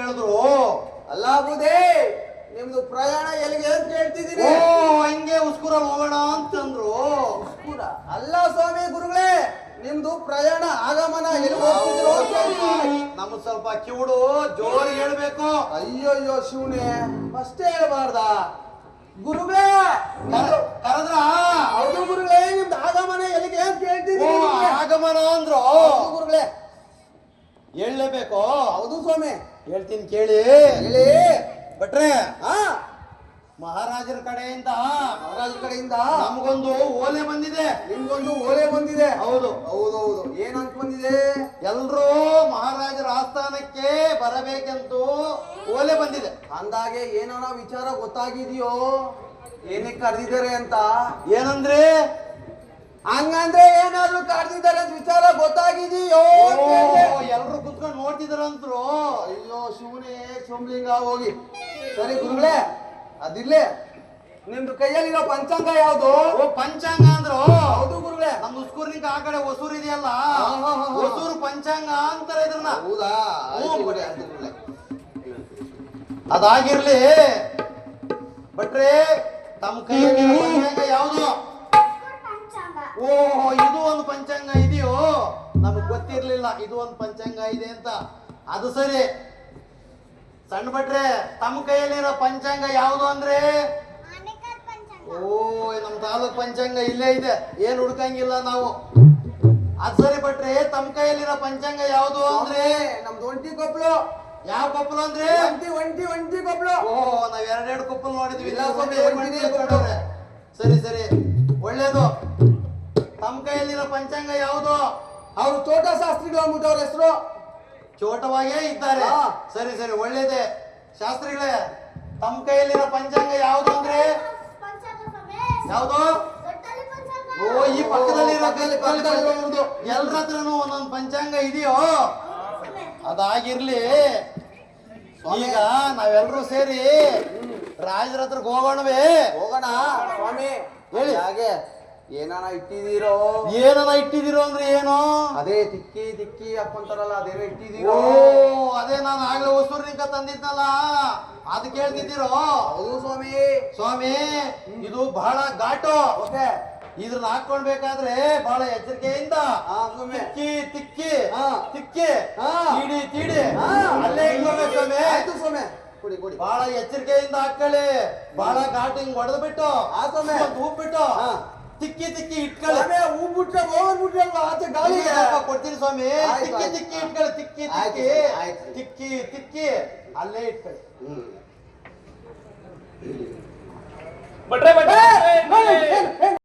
ಹೇಳಿದ್ರು. ಅಲ್ಲ ಬುದೇ, ನಿಮ್ದು ಪ್ರಯಾಣ ಎಲ್ಲಿಗೆ ಅಂತ ಹೇಳ್ತಿದ್ದೀನಿ. ಹಿಂಗೆ ಉಸ್ಕೂರಲ್ಲಿ ಹೋಗೋಣ ಅಂತಂದ್ರು. ಉಸ್ಕೂರ ಅಲ್ಲ ಸ್ವಾಮಿ ಗುರುಗಳೇ, ನಿಮ್ದು ಪ್ರಯಾಣ ಆಗಮನ ಎಲ್ಲಿ ಹೋಗ್ತಿದ್ರು? ನಮ್ದು ಸ್ವಲ್ಪ ಕಿವುಡು ಜೋರು ಹೇಳ್ಬೇಕು. ಅಯ್ಯಯ್ಯೋ ಶಿವನೇ, ಅಷ್ಟೇ ಹೇಳ್ಬಾರ್ದ ಗುರುಗಳೇ? ಕರೆದ್ರ? ಹೌದು ಗುರುಗಳೇ, ನಿಮ್ದು ಆಗಮನ ಎಲ್ಲಿಗೆ ಅಂತ ಕೇಳ್ತಿದ್ದೀನಿ. ಆಗಮನ ಅಂದ್ರು ಗುರುಗಳೇ. ಹೇಳಲೇಬೇಕು? ಹೌದು ಸ್ವಾಮಿ. ಹೇಳ್ತೀನಿ ಕೇಳಿ. ಹೇಳಿ ಭಟ್ರೆ. ಹಾ, ಮಹಾರಾಜರ ಕಡೆಯಿಂದ ನಮಗೊಂದು ಓಲೆ ಬಂದಿದೆ. ನಿಮ್ಗೊಂದು ಓಲೆ ಬಂದಿದೆ? ಹೌದು ಹೌದೌದು. ಏನಂತ ಬಂದಿದೆ? ಎಲ್ರೂ ಮಹಾರಾಜರ ಆಸ್ಥಾನಕ್ಕೆ ಬರಬೇಕೆಂತೂ ಓಲೆ ಬಂದಿದೆ. ಅಂದಾಗೆ ಏನಾನ ವಿಚಾರ ಗೊತ್ತಾಗಿದೆಯೋ? ಏನಕ್ಕೆ ಕರೆದಿದ್ದಾರೆ ಅಂತ? ಏನಂದ್ರೆ? ಹಂಗಂದ್ರೆ ಏನಾದ್ರು ಕರೆದಿದ್ದಾರೆ ಅಂತ ವಿಚಾರ ಗೊತ್ತಾಗಿದೆಯೋ? ಎಲ್ರು ಕುತ್ಕೊಂಡು ನೋಡ್ತಿದಾರಂತ್ರು. ಅಯ್ಯೋ ಶಿವನೇ, ಸೋಮಲಿಂಗ ಹೋಗಿ. ಸರಿ ಗುರುಗಳೇ, ಅದಿರ್ಲಿ, ನಿಮ್ದು ಕೈಯಲ್ಲಿರೋ ಪಂಚಾಂಗ ಯಾವ್ದು? ಪಂಚಾಂಗ ಅಂದ್ರು? ಹೌದು ಗುರುಗಳೇ. ನಮ್ದು ಉಸ್ಕೂರ್ನಿಂದ ಆ ಕಡೆ ಹೊಸೂರು ಇದೆಯಲ್ಲ, ಹೊಸೂರು ಪಂಚಾಂಗ ಅಂತಾರೆ ಇದನ್ನ. ಹೌದಾ? ಅದಾಗಿರ್ಲಿ ಭಟ್ರೆ, ತಮ್ಮ ಕೈಯಲ್ಲಿ ಪಂಚಾಂಗ ಯಾವ್ದು? ಇದು ಒಂದು ಪಂಚಾಂಗ ಇದೆಯೋ? ನಮಗ್ ಗೊತ್ತಿರ್ಲಿಲ್ಲ ಇದು ಒಂದು ಪಂಚಾಂಗ ಇದೆ ಅಂತ. ಅದು ಸರಿ. ಸಣ್ಣ ಭಟ್ರೆ, ತಮ್ಮ ಕೈಯಲ್ಲಿರೋ ಪಂಚಾಂಗ ಯಾವುದು ಅಂದ್ರೆ? ನಮ್ ತಾಲೂಕ್ ಪಂಚಾಂಗ ಇಲ್ಲೇ ಇದೆ, ಏನ್ ಹುಡ್ಕಂಗಿಲ್ಲ ನಾವು. ಅದ್ ಸರಿ ಭಟ್ರೆ, ತಮ್ಮ ಕೈಯಲ್ಲಿರೋ ಪಂಚಾಂಗ ಯಾವುದು ಅಂದ್ರೆ? ನಮ್ದು ಒಂಟಿ ಕೊಪ್ಪಳು. ಯಾವ ಕೊಪ್ಪಲು ಅಂದ್ರೆ? ಒಂಟಿ ಕೊಪ್ಪಳು. ನಾವ್ ಎರಡೆರಡು ಕೊಪ್ಪಲು ನೋಡಿದ್ವಿ. ಇಲ್ಲ, ಸರಿ ಸರಿ, ಒಳ್ಳೇದು. ತಮ್ಮ ಕೈಯಲ್ಲಿರೋ ಪಂಚಾಂಗ ಯಾವುದು? ಅವ್ರು ತೋಟಶಾಸ್ತ್ರಿಗಳು ಅಂದ್ಬಿಟ್ಟು ಅವ್ರ ಹೆಸರು. ಚೋಟವಾಗೇ ಇದ್ದಾರೆ. ಸರಿ ಸರಿ, ಒಳ್ಳೇದೇ. ಶಾಸ್ತ್ರಿಗಳೇ, ತಮ್ಮ ಕೈಯಲ್ಲಿರೋ ಪಂಚಾಂಗ ಯಾವುದು ಅಂದ್ರೆ? ಯಾವುದು? ಈ ಪಕ್ಕದಲ್ಲಿರೋ ಎಲ್ರ ಹತ್ರನು ಒಂದೊಂದು ಪಂಚಾಂಗ ಇದೆಯೋ? ಅದಾಗಿರ್ಲಿ. ಈಗ ನಾವೆಲ್ಲರೂ ಸೇರಿ ರಾಜರ ಹತ್ರಕ್ಕೆ ಹೋಗೋಣವೇ? ಹೋಗೋಣ ಸ್ವಾಮಿ. ಹೇಳಿ. ಹಾಗೆ ಏನಾನ ಇಟ್ಟಿದ್ದೀರೋ? ಏನನ ಇಟ್ಟಿದ್ದೀರೋ ಅಂದ್ರೆ ಏನು? ಅದೇ ತಿಕ್ಕಿ ತಿಕ್ಕಿ ಹಾಕೊಂತಾರಲ್ಲ, ಅದೇನೋ ಇಟ್ಟಿದ್ದೀರೋ? ಅದೇ ನಾನು ಆಗ್ಲೇ ಹೊಸೂರಿನಿಂದ ತಂದಿದ್ನಲ್ಲ, ಅದು ಕೇಳ್ತಿದ್ದೀರೋ? ಹೌದು ಸ್ವಾಮಿ. ಸ್ವಾಮಿ, ಇದು ಬಹಳ ಘಾಟು. ಓಕೆ. ಇದ್ರನ್ನ ಹಾಕೊಳ್ಬೇಕಾದ್ರೆ ಬಹಳ ಎಚ್ಚರಿಕೆಯಿಂದ ತಿಕ್ಕಿ ತಿಕ್ಕಿ ತಿಕ್ಕಿ ತೀಡಿ ತೀಡಿ ಅಲ್ಲೇ ಇಟ್ಕೋಬೇಕು ಸ್ವಾಮಿ. ಆಯ್ತು ಸ್ವಾಮಿ, ಕೊಡಿ ಕೊಡಿ. ಬಹಳ ಎಚ್ಚರಿಕೆಯಿಂದ ಹಾಕೊಳ್ಳಿ. ಬಹಳ ಘಾಟ್ ಹಿಂಗ್ ಹೊಡೆದು ಬಿಟ್ಟು ಹೂಬಿಟ್ಟು ತಿಕ್ಕಿ ತಿಕ್ಕಿ ಇಟ್ಕೊಳ್ಳಿ. ಹೂ ಬಿಟ್ರೆ ಹೋಗ್ಬಿಟ್ರೆ ಆಚೆ ಗಾಳಿ ಕೊಡ್ತೀನಿ ಸ್ವಾಮಿ. ತಿಕ್ಕಿ ತಿಕ್ಕಿ ಇಟ್ಕೊಳ್ಳಿ. ತಿಕ್ಕಿ ತಿಕ್ಕಿ ತಿಕ್ಕಿ ತಿಕ್ಕಿ ಅಲ್ಲೇ ಇಟ್ಕೊಳ್ಳಿ. ಭಟ್ರೆ